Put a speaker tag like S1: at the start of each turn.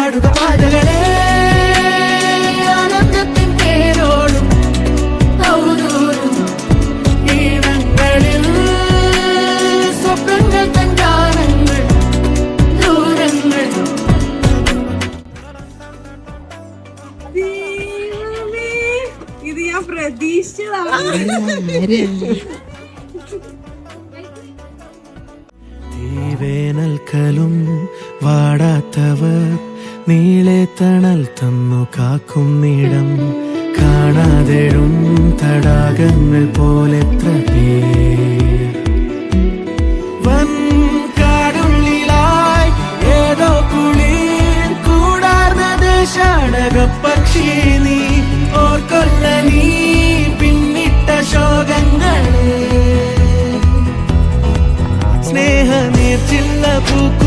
S1: പാടുക പാതകളെ ആനന്ദത്തിൻ പേരോടും ഔദൂരും ഈണങ്ങളിൽ സ്വപ്നങ്ങൾ തൻ ഗാനങ്ങൾ ദൂരങ്ങൾ.
S2: ഇത് ഞാൻ പ്രതീക്ഷിച്ചതാണ്.
S1: തീവേനൽക്കലും വാടാത്തവർ നീളെ തണൽ തന്നു കാക്കുന്നിടം കാണാതെഴും തടാകങ്ങൾ പോലെത്ര പേർ വൻ കാടുള്ളിലായി ഏതോ കുളിർ കൂടാർന്ന ദേശാടക പക്ഷി നീ ഓർക്കൊല്ല നീ പിന്നിട്ട ശോകങ്ങളെ സ്നേഹ നീർച്ചില്ല പൂക്കു